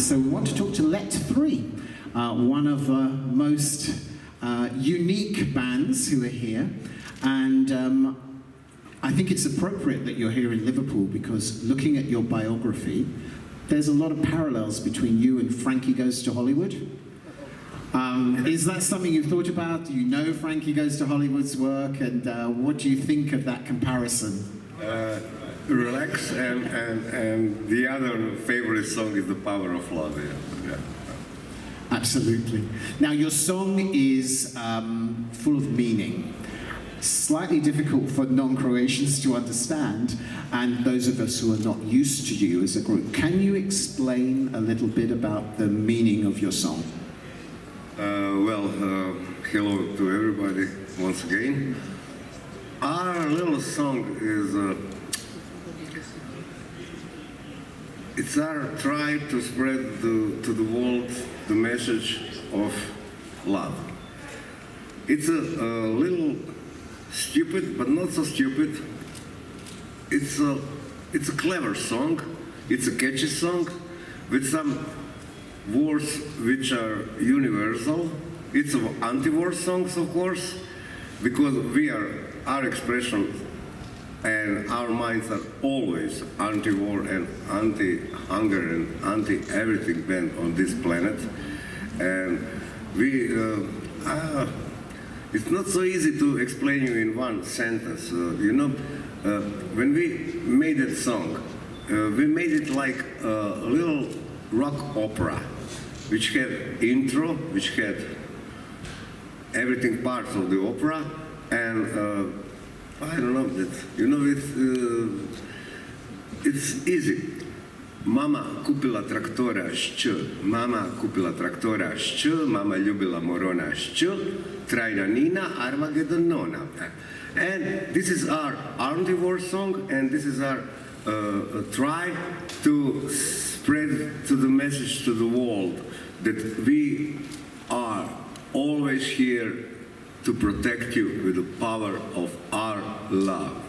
So we want to talk to Let 3, one of the most unique bands who are here. And I think it's appropriate that you're here in Liverpool because looking at your biography, there's a lot of parallels between you and Frankie Goes to Hollywood. Is that something you've thought about? Do you know Frankie Goes to Hollywood's work? And what do you think of that comparison? Relax, and the other favorite song is The Power of Love. Yeah. Absolutely. Now your song is full of meaning, slightly difficult for non-Croatians to understand, and those of us who are not used to you as a group. Can you explain a little bit about the meaning of your song? Hello to everybody once again. Our little song is it's our try to spread to the world the message of love. It's a little stupid, but not so stupid. It's a clever song. It's a catchy song with some words which are universal. It's an anti-war songs, of course, because our expression and our minds are always anti-war and anti-hunger and anti-everything bent on this planet. And it's not so easy to explain you in one sentence. When we made that song, we made it like a little rock opera, which had intro, which had everything parts of the opera, and I don't know that. It's easy. Mama kupila traktora mama kupila traktora mama ljubila morona trajna Nina Armagedonona. And this is our anti-war song, and this is our try to spread to the message to the world that we are always here to protect you with the power of our love.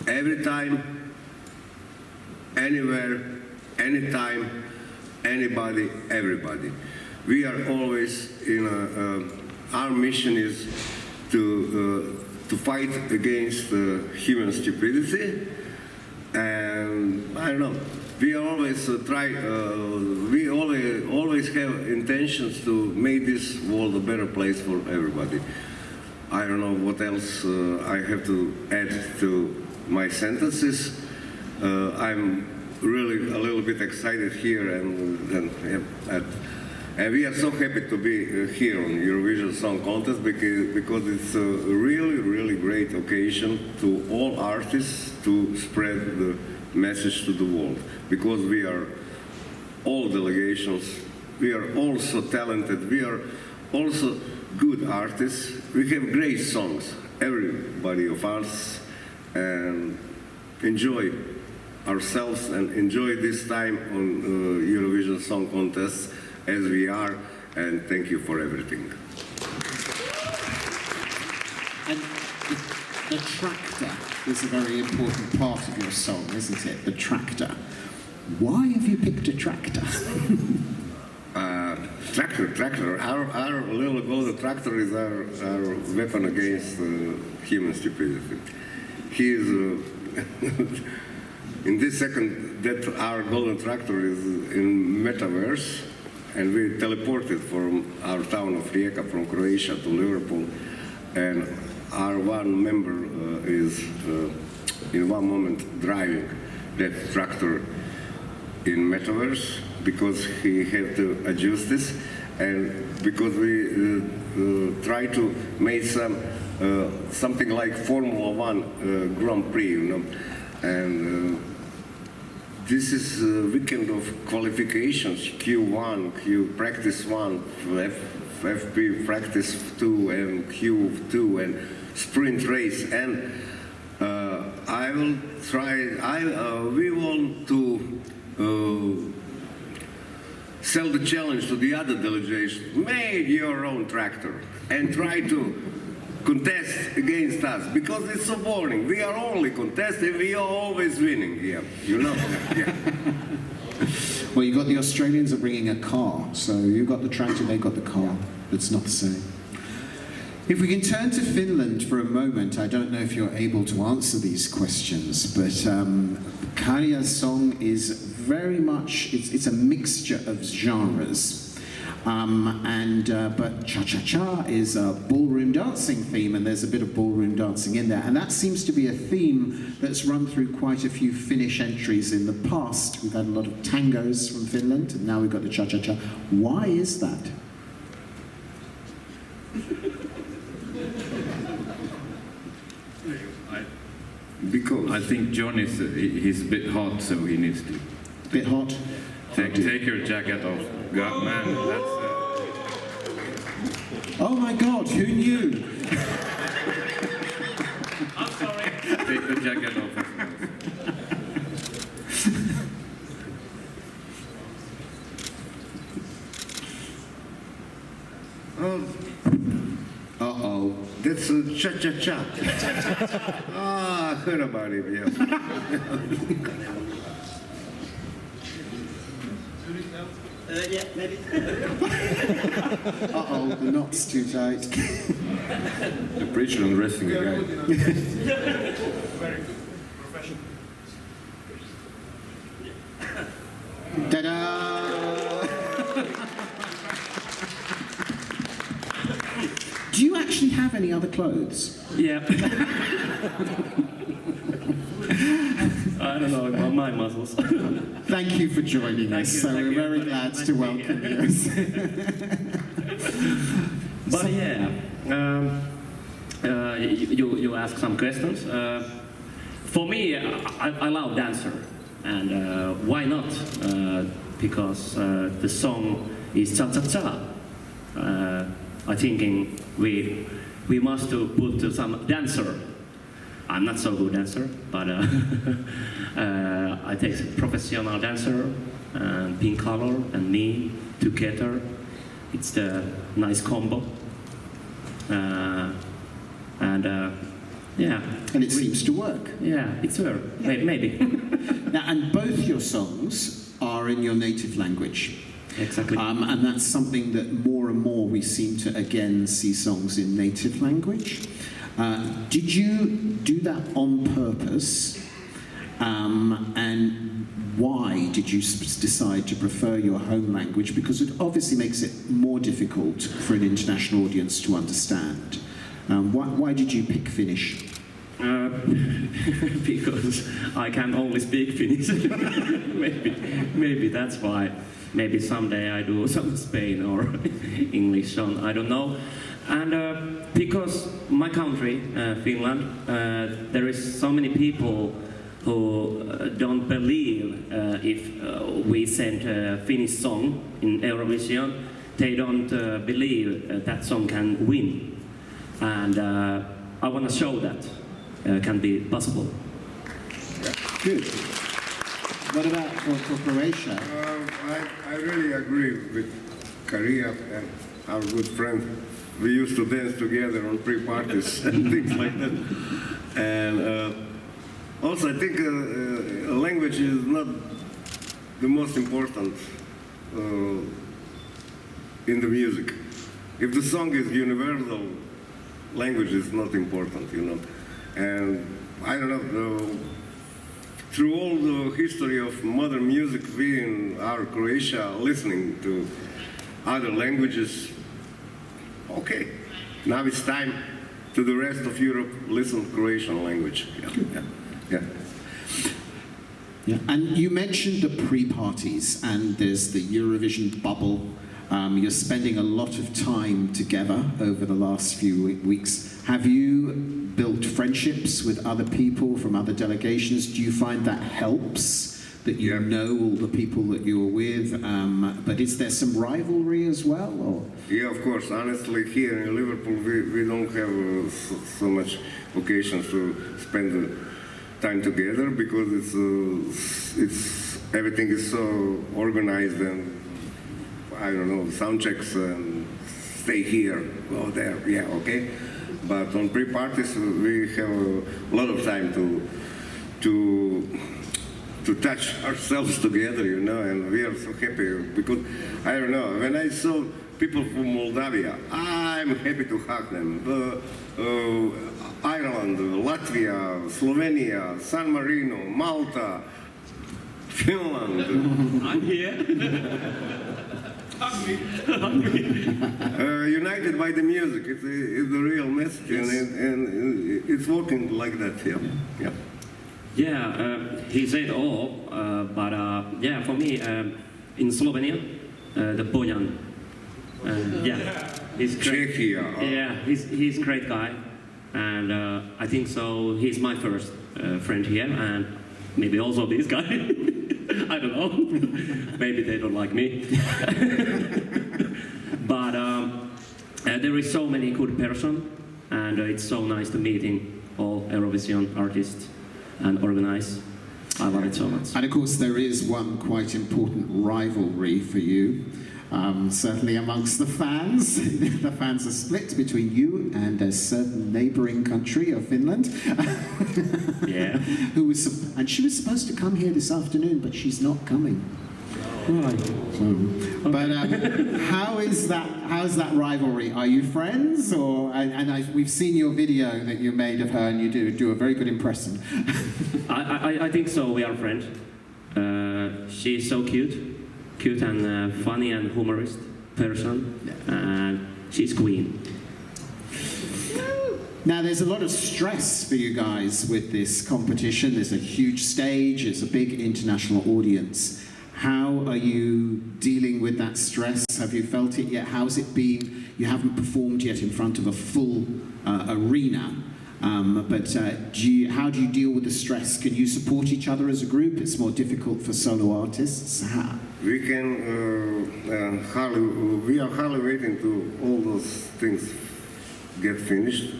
Every time, anywhere, anytime, anybody, everybody. We are always in our mission is to fight against human stupidity, and I don't know. We always we always have intentions to make this world a better place for everybody. I don't know what else I have to add to my sentences. I'm really a little bit excited here, and we are so happy to be here on Eurovision Song Contest because it's a really, really great occasion to all artists to spread the message to the world. Because we are all delegations, we are also talented, we are also good artists. We have great songs, everybody of us, and enjoy ourselves and enjoy this time on Eurovision Song Contest as we are, and thank you for everything. And the tractor is a very important part of your song, isn't it? The tractor. Why have you picked a tractor? Tractor. Our little golden tractor is our weapon against human stupidity. He is, in this second, that our golden tractor is in metaverse, and we teleported from our town of Rijeka, from Croatia to Liverpool, and our one member is in one moment driving that tractor in metaverse because he had to adjust this, and because we try to make something like Formula 1 Grand Prix, and this is a weekend of qualifications, Q1, Q practice 1, FP practice 2, and Q2, and sprint race, and I will try. We want to sell the challenge to the other delegations. Make your own tractor and try to contest against us, because it's so boring. We are only contesting. We are always winning here. Yeah. Well, you got the Australians are bringing a car, so you got the tractor, they got the car. It's not the same. If we can turn to Finland for a moment, I don't know if you're able to answer these questions, but Karja's song is very much, it's a mixture of genres. But cha-cha-cha is a ballroom dancing theme, and there's a bit of ballroom dancing in there. And that seems to be a theme that's run through quite a few Finnish entries in the past. We've had a lot of tangos from Finland, and now we've got the cha-cha-cha. Why is that? Because I think John he's a bit hot, so he needs to Bit hot? take your jacket off. God, man, that's. Oh my God, who knew? I'm sorry. Take the jacket off. Uh-oh. that's a cha-cha-cha. Ah, I heard about it, yeah. Yeah, maybe. Uh-oh, the knot's too tight. The preacher undressing a guy. Very good. Professional. Ta-da! Do you actually have any other clothes? Yeah. I don't know about my muscles. Thank you for joining Thank us. you, So thank we're you. very glad Nice to to be welcome you. But yeah, you ask some questions. For me, I love dancer, and why not? Because the song is cha cha cha. I thinking we must to put some dancer. I'm not so good dancer, but I take a professional dancer, and pink color and me together. It's the nice combo. Yeah. And it seems to work. Yeah, it's her. Maybe. Now, and both your songs are in your native language. Exactly. And that's something that more and more we seem to again see songs in native language. Did you do that on purpose? And why did you decide to prefer your home language? Because it obviously makes it more difficult for an international audience to understand. Why did you pick Finnish? Because I can only speak Finnish. maybe that's why. Maybe someday I do some Spain or English song, I don't know. And because my country, Finland, there is so many people who don't believe if we send a Finnish song in Eurovision, they don't believe that song can win. And I want to show that can be possible. Good. What about for Croatia? I really agree with Karija and our good friend. We used to dance together on pre-parties and things like that. And also, I think language is not the most important in the music. If the song is universal, language is not important, you know. And I don't know, through all the history of modern music, we in our Croatia listening to other languages. Okay, now it's time to the rest of Europe listen Croatian language. Yeah. Yeah. And you mentioned the pre-parties, and there's the Eurovision bubble. You're spending a lot of time together over the last few weeks. Have you built friendships with other people from other delegations? Do you find that helps? That you know all the people that you were with, but is there some rivalry as well? Or? Yeah, of course. Honestly, here in Liverpool, we don't have so much occasions to spend the time together because it's everything is so organized, and I don't know, sound checks and stay here, go there, yeah, okay. But on pre-parties, we have a lot of time to to touch ourselves together, you know, and we are so happy because, I don't know, when I saw people from Moldavia, I'm happy to hug them. Ireland, Latvia, Slovenia, San Marino, Malta, Finland. I'm here. United by the music, it's the real message, and it's working like that, yeah. Yeah. Yeah, he said all, but yeah, for me, in Slovenia, the Bojan, yeah, he's great. Czechia. Yeah, he's a great guy, and I think so. He's my first friend here, and maybe also this guy. I don't know. Maybe they don't like me. But there is so many good person, and it's so nice to meeting all Eurovision artists and organize. I love it so much. And of course, there is one quite important rivalry for you. Certainly amongst the fans. The fans are split between you and a certain neighbouring country of Finland. Yeah. And she was supposed to come here this afternoon, but she's not coming. Right. But how's that rivalry? Are you friends, or we've seen your video that you made of her, and you do a very good impression. I think so. We are friends. She's so cute and funny and humorist person, and she's queen. Now, there's a lot of stress for you guys with this competition. There's a huge stage. It's a big international audience. How are you dealing with that stress? Have you felt it yet? How's it been? You haven't performed yet in front of a full arena. But how do you deal with the stress? Can you support each other as a group? It's more difficult for solo artists. We can we are hardly waiting to all those things get finished,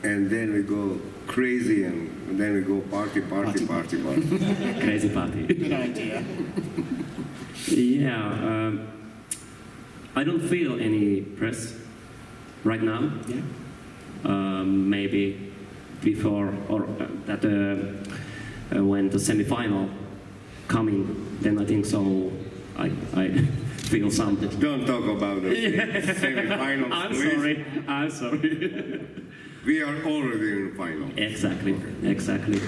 and then we go crazy, and then we go party. Crazy party. Good idea. Yeah, I don't feel any press right now. Yeah. Maybe before or that when the semi-final coming, then I think so. I feel something. Don't talk about the semi-finals. I'm sorry. We are already in final. Exactly. Okay. Exactly.